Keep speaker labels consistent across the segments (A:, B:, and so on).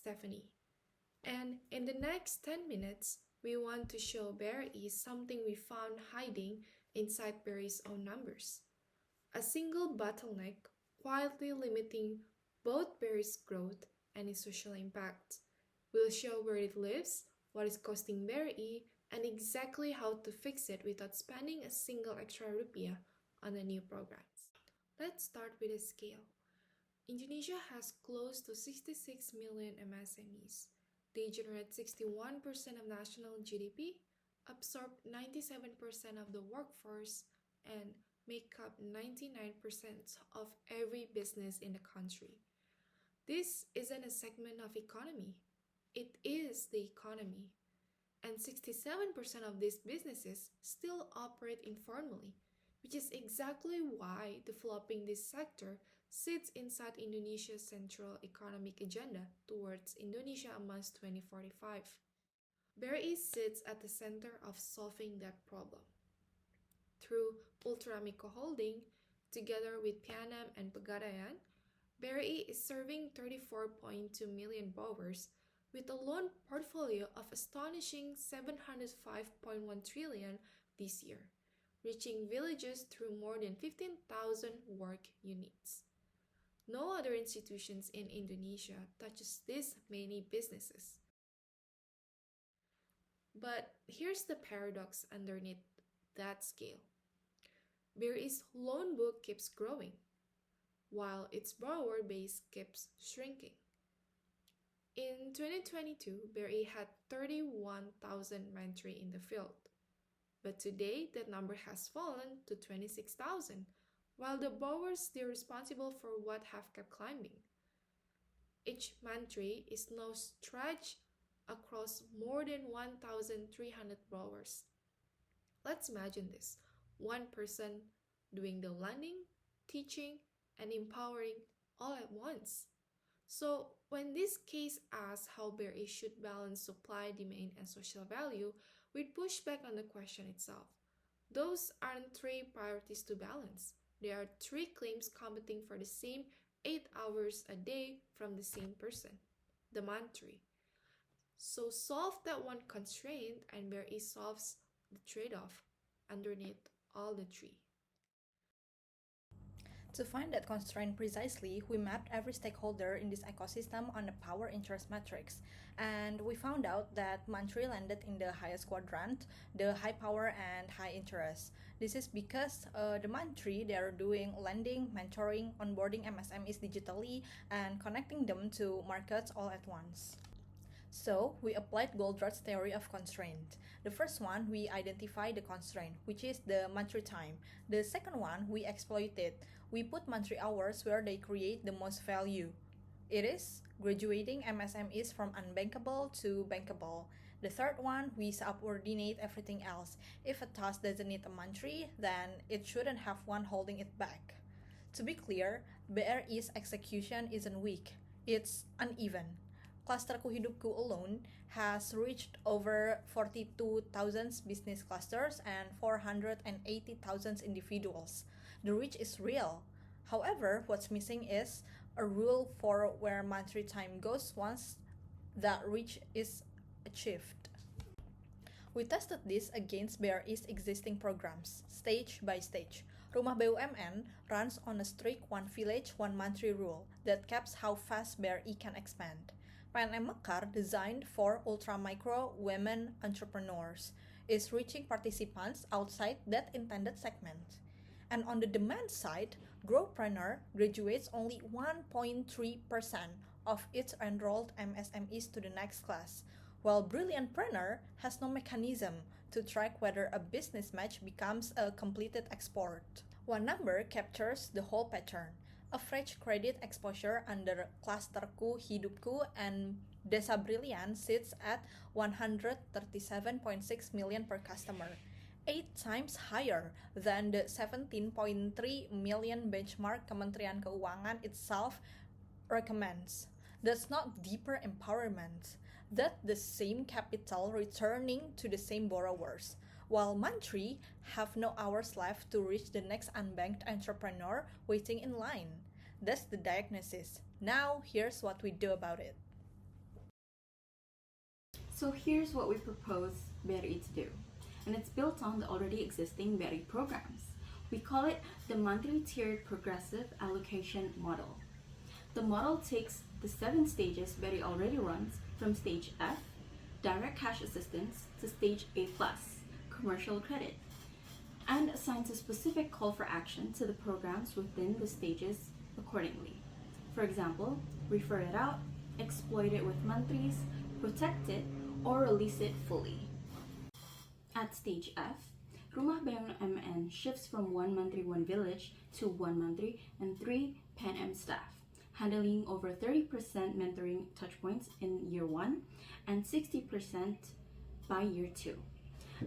A: Stephanie. And in the next 10 minutes, we want to show BRI something we found hiding inside BRI's own numbers. A single bottleneck quietly limiting both BRI's growth and its social impact. We'll show where it lives, what is costing BRI, and exactly how to fix it without spending a single extra rupiah on the new programs. Let's start with a scale. Indonesia has close to 66 million MSMEs. They generate 61% of national GDP, absorb 97% of the workforce, and make up 99% of every business in the country. This isn't a segment of economy. It is the economy. And 67% of these businesses still operate informally, which is exactly why developing this sector sits inside Indonesia's central economic agenda towards Indonesia Emas 2045. BRI sits at the center of solving that problem. Through Ultramikro Holding, together with Pianam and Pegadaian, BRI is serving 34.2 million borrowers with a loan portfolio of astonishing 705.1 trillion this year, reaching villages through more than 15,000 work units. No other institutions in Indonesia touches this many businesses. But here's the paradox underneath that scale. BRI's loan book keeps growing, while its borrower base keeps shrinking. In 2022, BRI had 31,000 mentry in the field, but today that number has fallen to 26,000, while the borrowers still responsible for what have kept climbing. Each mentry is now stretched across more than 1,300 borrowers. Let's imagine this: one person doing the lending, teaching, and empowering all at once. So when this case asks how BRI should balance supply, demand, and social value, we push back on the question itself. Those aren't three priorities to balance. There are three claims competing for the same 8 hours a day from the same person, the mentry. So solve that one constraint and BRI solves the trade-off underneath all the three.
B: To find that constraint precisely, we mapped every stakeholder in this ecosystem on a power interest matrix, and we found out that mentry landed in the highest quadrant, the high power and high interest. This is because the mentry, they are doing lending, mentoring, onboarding MSMEs digitally, and connecting them to markets all at once. So, we applied Goldratt's theory of constraint. The first one, we identify the constraint, which is the mentry time. The second one, we exploit it. We put mentry hours where they create the most value. It is graduating MSMEs from unbankable to bankable. The third one, we subordinate everything else. If a task doesn't need a mentry, then it shouldn't have one holding it back. To be clear, BRI's execution isn't weak, it's uneven. Clusterku Hidupku alone has reached over 42,000 business clusters and 480,000 individuals. The reach is real. However, what's missing is a rule for where mentry time goes once that reach is achieved. We tested this against BRI's existing programs, stage by stage. Rumah BUMN runs on a strict one village, one mentry rule that caps how fast BRI can expand. PNM Mekar, designed for ultra-micro women entrepreneurs, is reaching participants outside that intended segment. And on the demand side, Growpreneur graduates only 1.3% of its enrolled MSMEs to the next class, while Brilliantpreneur has no mechanism to track whether a business match becomes a completed export. One number captures the whole pattern. Average credit exposure under Clusterku Hidupku and Desa Brilliant sits at 137.6 million per customer, 8 times higher than the 17.3 million benchmark Kementerian Keuangan itself recommends. That's not deeper empowerment. That's the same capital returning to the same borrowers, while mentry have no hours left to reach the next unbanked entrepreneur waiting in line. That's the diagnosis. Now, here's what we do about it.
C: So here's what we propose BRI to do, and it's built on the already existing BRI programs. We call it the monthly tiered progressive allocation model. The model takes the 7 stages BRI already runs from stage F, direct cash assistance, to stage A+, commercial credit, and assigns a specific call for action to the programs within the stages accordingly. For example, refer it out, exploit it with mantris, protect it, or release it fully. At stage F, Rumah Bangun MN shifts from 1 mantri 1 village to 1 mantri and 3 PAN-M staff, handling over 30% mentoring touchpoints in year 1 and 60% by year 2.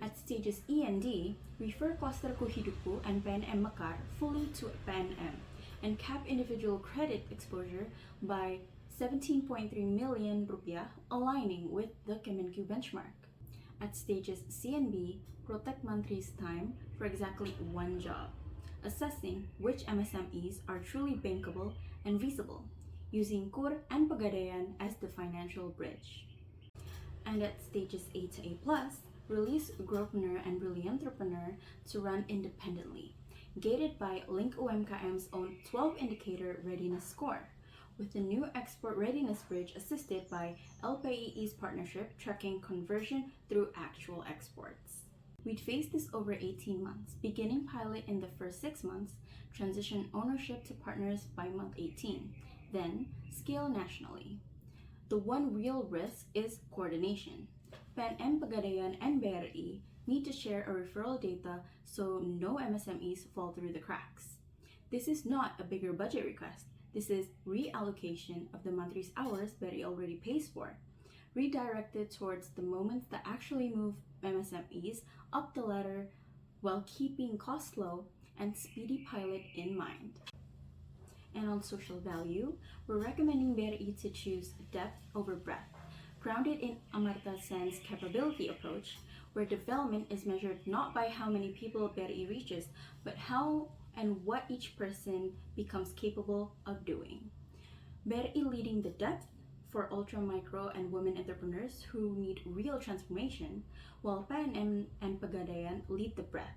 C: At stages E and D, refer Clusterku Hidupku and PAN-M Mekar fully to PAN-M and cap individual credit exposure by 17.3 million rupiah, aligning with the Kemenku benchmark. At stages C and B, protect Mantri's time for exactly 1 job, assessing which MSMEs are truly bankable and feasible, using KUR and Pegadaian as the financial bridge. And at stages A to A+, release Growpreneur and Brilliantrepreneur to run independently, gated by Link UMKM's own 12-indicator readiness score, with the new export readiness bridge assisted by LPEE's partnership tracking conversion through actual exports. We'd phase this over 18 months, beginning pilot in the first 6 months, transition ownership to partners by month 18, then scale nationally. The one real risk is coordination. PAN-M, Pegadaian, and BRI need to share a referral data so no MSMEs fall through the cracks. This is not a bigger budget request. This is reallocation of the monthly's hours BRI already pays for, redirected towards the moments that actually move MSMEs up the ladder while keeping costs low and speedy pilot in mind. And on social value, we're recommending BRI to choose depth over breadth, grounded in Amartya Sen's capability approach, where development is measured not by how many people BRI reaches, but how and what each person becomes capable of doing. BRI leading the depth for ultra micro and women entrepreneurs who need real transformation, while PAN-M and Pegadaian lead the breadth.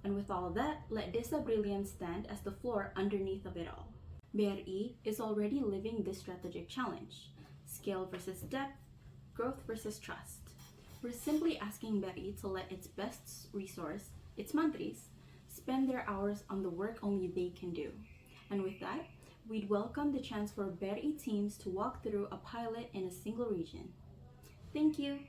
C: And with all that, let Desa Brilliant stand as the floor underneath of it all. BRI is already living this strategic challenge: scale versus depth, growth versus trust. We're simply asking BRI to let its best resource, its mantris, spend their hours on the work only they can do. And with that, we'd welcome the chance for BRI teams to walk through a pilot in a single region. Thank you.